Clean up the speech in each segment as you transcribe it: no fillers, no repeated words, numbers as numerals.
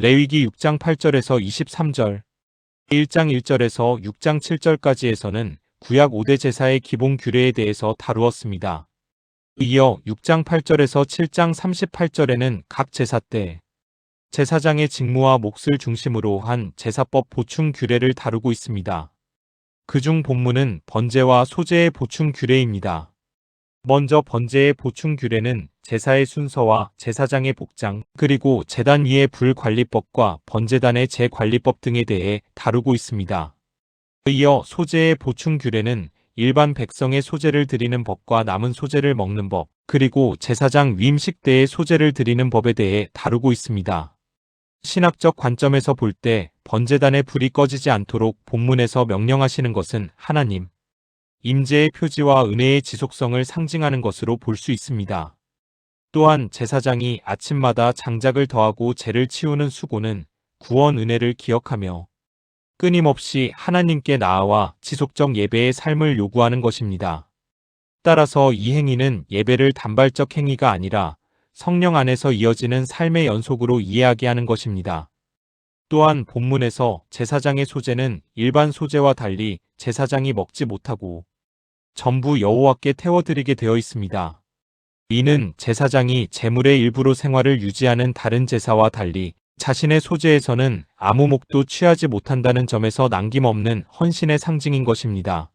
레위기 6장 8절에서 23절, 1장 1절에서 6장 7절까지에서는 구약 5대 제사의 기본 규례에 대해서 다루었습니다. 이어 6장 8절에서 7장 38절에는 각 제사 때 제사장의 직무와 몫을 중심으로 한 제사법 보충 규례를 다루고 있습니다. 그중 본문은 번제와 소제의 보충 규례입니다. 먼저 번제의 보충 규례는 제사의 순서와 제사장의 복장, 그리고 제단 위의 불관리법과 번제단의 재관리법 등에 대해 다루고 있습니다. 이어 소제의 보충 규례는 일반 백성의 소제를 드리는 법과 남은 소제를 먹는 법, 그리고 제사장 위임식 때의 소제를 드리는 법에 대해 다루고 있습니다. 신학적 관점에서 볼 때 번제단의 불이 꺼지지 않도록 본문에서 명령하시는 것은 하나님 임재의 표지와 은혜의 지속성을 상징하는 것으로 볼 수 있습니다. 또한 제사장이 아침마다 장작을 더하고 죄를 치우는 수고는 구원 은혜를 기억하며 끊임없이 하나님께 나아와 지속적 예배의 삶을 요구하는 것입니다. 따라서 이 행위는 예배를 단발적 행위가 아니라 성령 안에서 이어지는 삶의 연속으로 이해하게 하는 것입니다. 또한 본문에서 제사장의 소제는 일반 소제와 달리 제사장이 먹지 못하고 전부 여호와께 태워드리게 되어 있습니다. 이는 제사장이 제물의 일부로 생활을 유지하는 다른 제사와 달리 자신의 소제에서는 아무 몫도 취하지 못한다는 점에서 남김없는 헌신의 상징인 것입니다.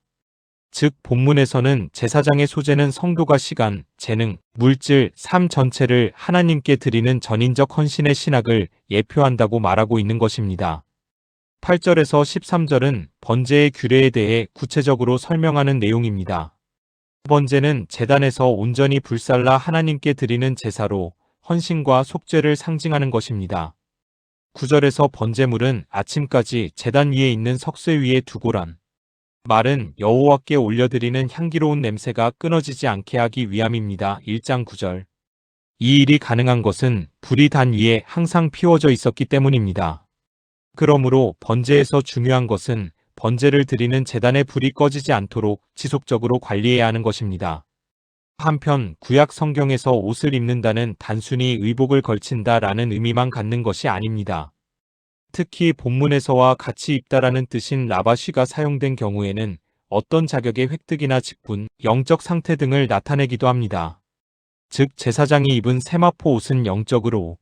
즉 본문에서는 제사장의 소제는 성도가 시간, 재능, 물질, 삶 전체를 하나님께 드리는 전인적 헌신의 신학을 예표한다고 말하고 있는 것입니다. 8절에서 13절은 번제의 규례에 대해 구체적으로 설명하는 내용입니다. 번제는 제단에서 온전히 불살라 하나님께 드리는 제사로 헌신과 속죄를 상징하는 것입니다. 9절에서 번제물은 아침까지 제단 위에 있는 석쇠 위에 두고란 말은 여호와께 올려드리는 향기로운 냄새가 끊어지지 않게 하기 위함입니다. 1장 9절. 이 일이 가능한 것은 불이 단 위에 항상 피워져 있었기 때문입니다. 그러므로 번제에서 중요한 것은 번제를 드리는 제단의 불이 꺼지지 않도록 지속적으로 관리해야 하는 것입니다. 한편 구약 성경에서 옷을 입는다는 단순히 의복을 걸친다라는 의미만 갖는 것이 아닙니다. 특히 본문에서와 같이 입다라는 뜻인 라바쉬가 사용된 경우에는 어떤 자격의 획득이나 직분, 영적 상태 등을 나타내기도 합니다. 즉 제사장이 입은 세마포 옷은 영적으로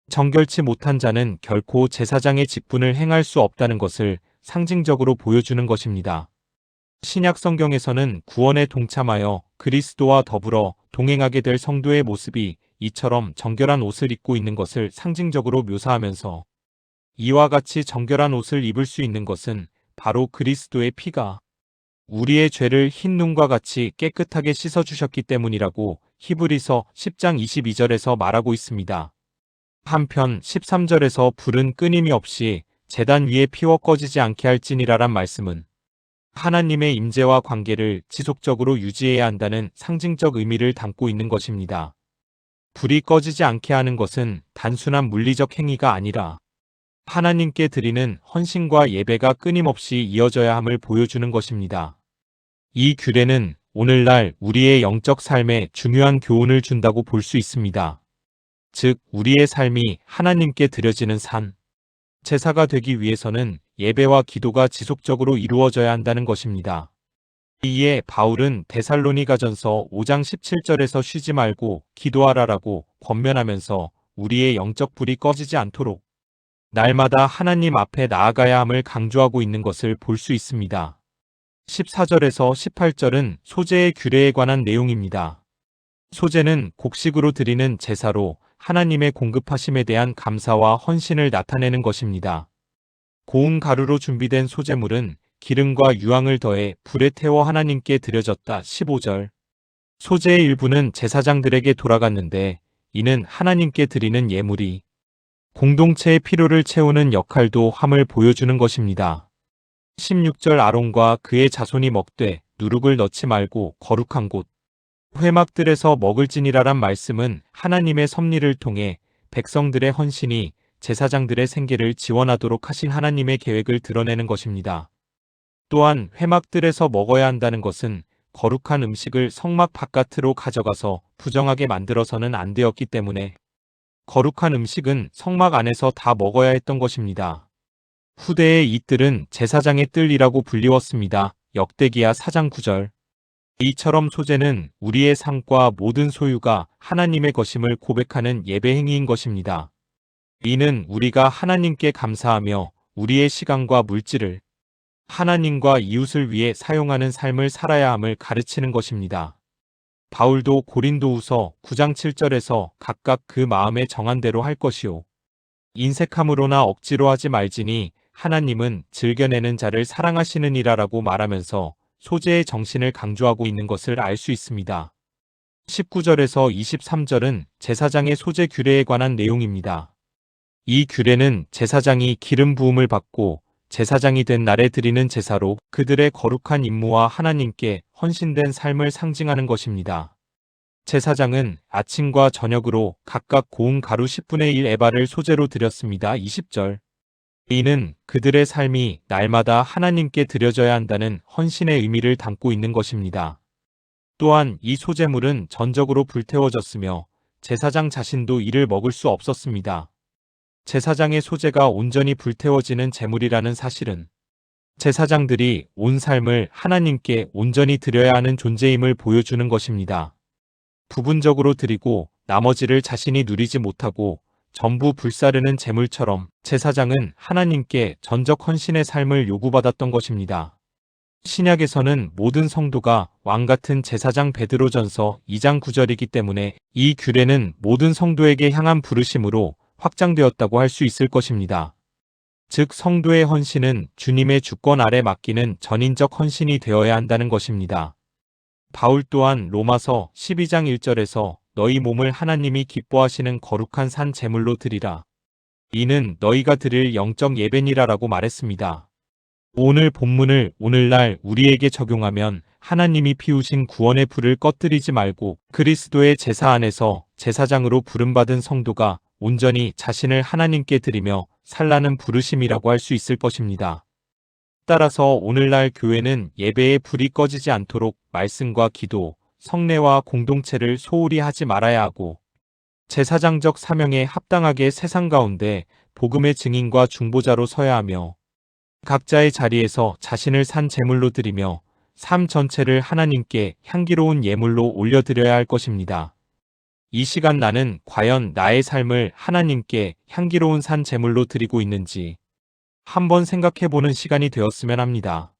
정결치 못한 자는 결코 제사장의 직분을 행할 수 없다는 것을 상징적으로 보여주는 것입니다. 신약 성경에서는 구원에 동참하여 그리스도와 더불어 동행하게 될 성도의 모습이 이처럼 정결한 옷을 입고 있는 것을 상징적으로 묘사하면서 이와 같이 정결한 옷을 입을 수 있는 것은 바로 그리스도의 피가 우리의 죄를 흰 눈과 같이 깨끗하게 씻어주셨기 때문이라고 히브리서 10장 22절에서 말하고 있습니다. 한편 13절에서 불은 끊임이 없이 제단 위에 피워 꺼지지 않게 할지니라란 말씀은 하나님의 임재와 관계를 지속적으로 유지해야 한다는 상징적 의미를 담고 있는 것입니다. 불이 꺼지지 않게 하는 것은 단순한 물리적 행위가 아니라 하나님께 드리는 헌신과 예배가 끊임없이 이어져야 함을 보여주는 것입니다. 이 규례는 오늘날 우리의 영적 삶에 중요한 교훈을 준다고 볼 수 있습니다. 즉 우리의 삶이 하나님께 드려지는 산, 제사가 되기 위해서는 예배와 기도가 지속적으로 이루어져야 한다는 것입니다. 이에 바울은 데살로니가전서 5장 17절에서 쉬지 말고 기도하라라고 권면하면서 우리의 영적 불이 꺼지지 않도록 날마다 하나님 앞에 나아가야 함을 강조하고 있는 것을 볼 수 있습니다. 14절에서 18절은 소제의 규례에 관한 내용입니다. 소제는 곡식으로 드리는 제사로 하나님의 공급하심에 대한 감사와 헌신을 나타내는 것입니다. 고운 가루로 준비된 소제물은 기름과 유황을 더해 불에 태워 하나님께 드려졌다. 15절. 소제의 일부는 제사장들에게 돌아갔는데 이는 하나님께 드리는 예물이 공동체의 필요를 채우는 역할도 함을 보여주는 것입니다. 16절 아론과 그의 자손이 먹되 누룩을 넣지 말고 거룩한 곳 회막들에서 먹을지니라란 말씀은 하나님의 섭리를 통해 백성들의 헌신이 제사장들의 생계를 지원하도록 하신 하나님의 계획을 드러내는 것입니다. 또한 회막들에서 먹어야 한다는 것은 거룩한 음식을 성막 바깥으로 가져가서 부정하게 만들어서는 안 되었기 때문에 거룩한 음식은 성막 안에서 다 먹어야 했던 것입니다. 후대의 이 뜰은 제사장의 뜰이라고 불리웠습니다. 역대기야 4장 9절. 이처럼 소제는 우리의 삶과 모든 소유가 하나님의 것임을 고백하는 예배 행위인 것입니다. 이는 우리가 하나님께 감사하며 우리의 시간과 물질을 하나님과 이웃을 위해 사용하는 삶을 살아야 함을 가르치는 것입니다. 바울도 고린도후서 9장 7절에서 각각 그 마음에 정한 대로 할 것이요 인색함으로나 억지로 하지 말지니 하나님은 즐겨내는 자를 사랑하시느니라라고 말하면서 소제의 정신을 강조하고 있는 것을 알 수 있습니다. 19절에서 23절은 제사장의 소제 규례에 관한 내용입니다. 이 규례는 제사장이 기름 부음을 받고 제사장이 된 날에 드리는 제사로 그들의 거룩한 임무와 하나님께 헌신된 삶을 상징하는 것입니다. 제사장은 아침과 저녁으로 각각 고운 가루 10분의 1 에바를 소제로 드렸습니다. 20절. 이는 그들의 삶이 날마다 하나님께 드려져야 한다는 헌신의 의미를 담고 있는 것입니다. 또한 이 소제물은 전적으로 불태워졌으며 제사장 자신도 이를 먹을 수 없었습니다. 제사장의 소제가 온전히 불태워지는 제물이라는 사실은 제사장들이 온 삶을 하나님께 온전히 드려야 하는 존재임을 보여주는 것입니다. 부분적으로 드리고 나머지를 자신이 누리지 못하고 전부 불사르는 제물처럼 제사장은 하나님께 전적 헌신의 삶을 요구받았던 것입니다. 신약에서는 모든 성도가 왕같은 제사장 베드로전서 2장 9절이기 때문에 이 규례는 모든 성도에게 향한 부르심으로 확장되었다고 할 수 있을 것입니다. 즉 성도의 헌신은 주님의 주권 아래 맡기는 전인적 헌신이 되어야 한다는 것입니다. 바울 또한 로마서 12장 1절에서 너희 몸을 하나님이 기뻐하시는 거룩한 산 제물로 드리라. 이는 너희가 드릴 영적 예배니라라고 말했습니다. 오늘 본문을 오늘날 우리에게 적용하면 하나님이 피우신 구원의 불을 꺼뜨리지 말고 그리스도의 제사 안에서 제사장으로 부름받은 성도가 온전히 자신을 하나님께 드리며 살라는 부르심이라고 할 수 있을 것입니다. 따라서 오늘날 교회는 예배의 불이 꺼지지 않도록 말씀과 기도, 성례와 공동체를 소홀히 하지 말아야 하고 제사장적 사명에 합당하게 세상 가운데 복음의 증인과 중보자로 서야 하며 각자의 자리에서 자신을 산 제물로 드리며 삶 전체를 하나님께 향기로운 예물로 올려드려야 할 것입니다. 이 시간 나는 과연 나의 삶을 하나님께 향기로운 산 제물로 드리고 있는지 한번 생각해보는 시간이 되었으면 합니다.